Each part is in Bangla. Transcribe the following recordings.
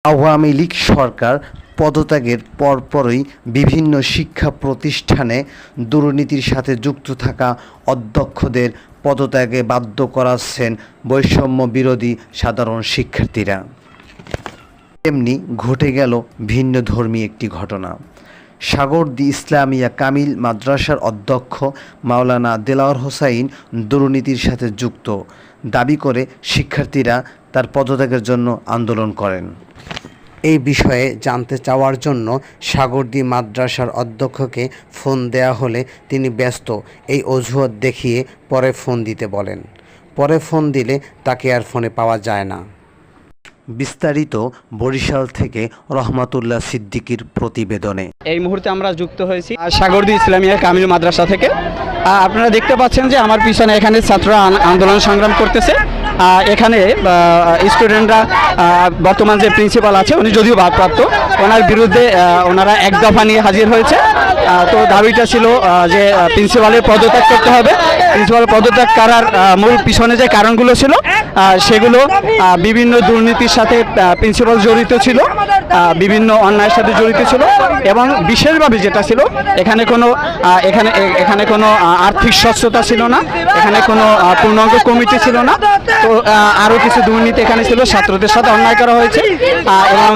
আওয়ামী লীগ সরকার পদত্যাগের পরপরই বিভিন্ন শিক্ষা প্রতিষ্ঠানে দুর্নীতির সাথে যুক্ত থাকা অধ্যক্ষদের পদত্যাগে বাধ্য করাচ্ছেন বৈষম্য বিরোধী সাধারণ শিক্ষার্থীরা। তেমনি ঘটে গেল ভিন্নধর্মী একটি ঘটনা। সাগরদী ইসলামিয়া কামিল মাদ্রাসার অধ্যক্ষ মাওলানা দেলাওয়ার হোসাইন দুর্নীতির সাথে যুক্ত দাবি করে শিক্ষার্থীরা তার পদত্যাগের জন্য আন্দোলন করেন। এই বিষয়ে জানতে চাওয়ার জন্য সাগরদী মাদ্রাসার অধ্যক্ষকে ফোন দেয়া হলে তিনি ব্যস্ত এই অজুহাত দেখিয়ে পরে ফোন দিতে বলেন। পরে ফোন দিলে তাকে আর ফোনে পাওয়া যায় না। বিস্তারিত বরিশাল থেকে রহমাতুল্লাহ সিদ্দিকীর প্রতিবেদনে। এই মুহূর্তে আমরা যুক্ত হয়েছি সাগরদী ইসলামিয়া কামিল মাদ্রাসা থেকে। আপনারা দেখতে পাচ্ছেন যে আমার পিছনে এখানে ছাত্ররা আন্দোলন সংগ্রাম করতেছে। এখানে স্টুডেন্টরা বর্তমান যে প্রিন্সিপাল আছে উনি যদিও ভারপ্রাপ্ত, ওনার বিরুদ্ধে ওনারা এক দফা নিয়ে হাজির হয়েছে। তো দাবিটা ছিল যে প্রিন্সিপালের পদত্যাগ করতে হবে। প্রিন্সিপালের পদত্যাগ করার মূল পিছনে যে কারণগুলো ছিল সেগুলো বিভিন্ন দুর্নীতির সাথে প্রিন্সিপাল জড়িত ছিল, বিভিন্ন অন্যায়ের সাথে জড়িত ছিল এবং বিশেষভাবে যেটা ছিল এখানে কোনো আর্থিক স্বচ্ছতা ছিল না, এখানে কোনো পূর্ণাঙ্গ কমিটি ছিল না। তো আরও কিছু দুর্নীতি এখানে ছিল, ছাত্রদের সাথে অন্যায় করা হয়েছে এবং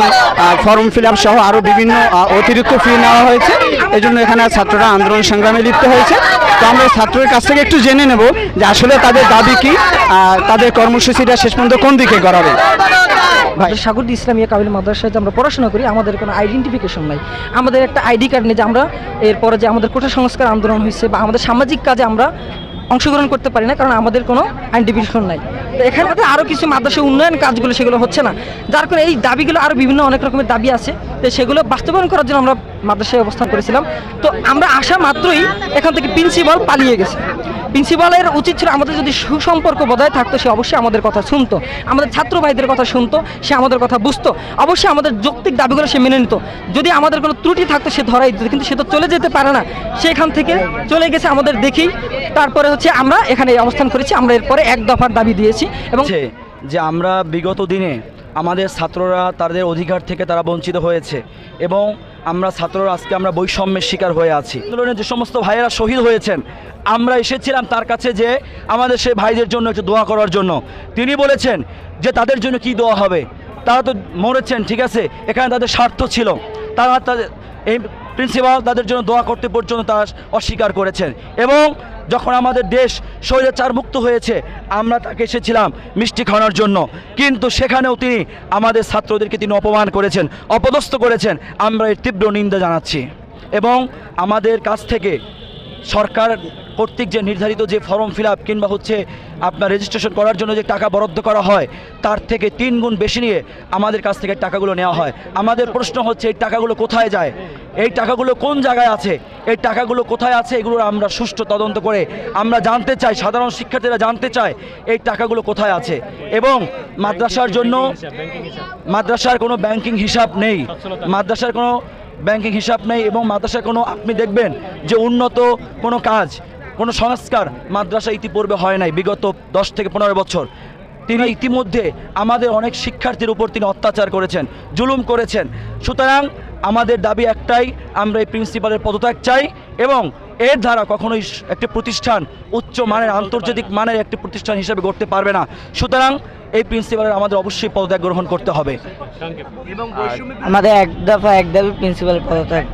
ফর্ম ফিল আপ সহ আরও বিভিন্ন অতিরিক্ত ফি নেওয়া হয়েছে। এই জন্য এখানে ছাত্ররা আন্দোলন সংগ্রামে লিপ্ত হয়েছে। তো আমরা ছাত্রদের কাছ থেকে একটু জেনে নেব যে আসলে তাদের দাবি কি, তাদের কর্মসূচিটা শেষ পর্যন্ত কোন দিকে গড়াবে। সাগরদী ইসলামিয়া কামিল মাদ্রাসায় যে আমরা পড়াশোনা করি, আমাদের কোনো আইডেন্টিফিকেশন নাই, আমাদের একটা আইডি কার্ড নেই যে আমরা এরপরে যে আমাদের কোটা সংস্কার আন্দোলন হয়েছে বা আমাদের সামাজিক কাজে আমরা অংশগ্রহণ করতে পারি না, কারণ আমাদের কোনো আইডেন্টিফিকেশন নাই। তো এখানে আরও কিছু মাদ্রাসার উন্নয়ন কাজগুলো সেগুলো হচ্ছে না, যার কারণে এই দাবিগুলো আরও বিভিন্ন অনেক রকমের দাবি আছে। তো সেগুলো বাস্তবায়ন করার জন্য আমরা মাদ্রাসায় অবস্থান করেছিলাম। তো আমরা আসা মাত্রই এখান থেকে প্রিন্সিপাল পালিয়ে গেছে। প্রিন্সিপালের উচিত ছিল আমাদের যদি সুসম্পর্ক বজায় থাকতো সে অবশ্যই আমাদের কথা শুনতো, আমাদের ছাত্র ভাইদের কথা শুনতো, সে আমাদের কথা বুঝতো, অবশ্যই আমাদের যৌক্তিক দাবিগুলো সে মেনে নিত। যদি আমাদের কোনো ত্রুটি থাকতো সে ধরাই দিত, কিন্তু সে তো চলে যেতে পারে না, সেখান থেকে চলে গেছে আমাদের দেখেই। তারপরে আমরা এখানে অবস্থান করেছি। আমরা এরপরে এক দফার দাবি দিয়েছি এবং যে আমরা বিগত দিনে আমাদের ছাত্ররা তাদের অধিকার থেকে তারা বঞ্চিত হয়েছে এবং আমরা ছাত্ররা আজকে আমরা বৈষম্যের শিকার হয়ে আছি। আন্দোলনে যে সমস্ত ভাইয়েরা শহীদ হয়েছেন, আমরা এসেছিলাম তার কাছে যে আমাদের সেই ভাইদের জন্য একটু দোয়া করার জন্য। তিনি বলেছেন যে তাদের জন্য কি দোয়া হবে, তারা তো মরেছেন, ঠিক আছে, এখানে তাদের স্বার্থ ছিল, তারা তাদের এই প্রিন্সিপাল তাদের জন্য দোয়া করতে পর্যন্ত তারা অস্বীকার করেছেন। এবং যখন আমাদের দেশ স্বৈরাচার মুক্ত হয়েছে আমরা তাকে এসেছিলাম মিষ্টি খাওয়ানোর জন্য, কিন্তু সেখানেও তিনি আমাদের ছাত্রদেরকে তিনি অপমান করেছেন, অপদস্থ করেছেন। আমরা এর তীব্র নিন্দা জানাচ্ছি এবং আমাদের কাছ থেকে সরকার কর্তৃক যে নির্ধারিত যে ফর্ম ফিল আপ কিংবা আপনার রেজিস্ট্রেশন করার জন্য যে টাকা বরাদ্দ করা হয় তার থেকে 3 গুণ বেশি নিয়ে আমাদের কাছ থেকে টাকাগুলো নেওয়া হয়। আমাদের প্রশ্ন হচ্ছে এই টাকাগুলো কোথায় যায়, এই টাকাগুলো কোন জায়গায় আছে, এই টাকাগুলো কোথায় আছে, এগুলো আমরা সুষ্ঠু তদন্ত করে আমরা জানতে চাই, সাধারণ শিক্ষার্থীরা জানতে চায় এই টাকাগুলো কোথায় আছে। এবং মাদ্রাসার জন্য মাদ্রাসার কোনো ব্যাংকিং হিসাব নেই, মাদ্রাসার কোনো ব্যাংকিং হিসাব নেই এবং মাদ্রাসার কোনো আপনি দেখবেন যে উন্নত কোনো কাজ, কোনো সংস্কার মাদ্রাসা ইতিপূর্বে হয় নাই বিগত 10 থেকে 15 বছর। তিনি ইতিমধ্যে আমাদের অনেক শিক্ষার্থীর উপর তিনি অত্যাচার করেছেন, জুলুম করেছেন। সুতরাং আমাদের দাবি একটাই, আমরা এই প্রিন্সিপালের পদত্যাগ চাই এবং এর দ্বারা কখনোই একটি প্রতিষ্ঠান উচ্চ মানের আন্তর্জাতিক মানের একটি প্রতিষ্ঠান হিসেবে গড়তে পারবে না। সুতরাং এই প্রিন্সিপালের আমাদের অবশ্যই পদত্যাগ গ্রহণ করতে হবে এবং আমাদের এক দাবি প্রিন্সিপালের পদত্যাগ।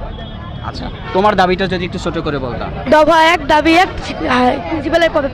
আচ্ছা, তোমার দাবিটা যদি একটু ছোট করে বলতা। দফা এক দাবি এক প্রিন্সিপালের পদত্যাগ।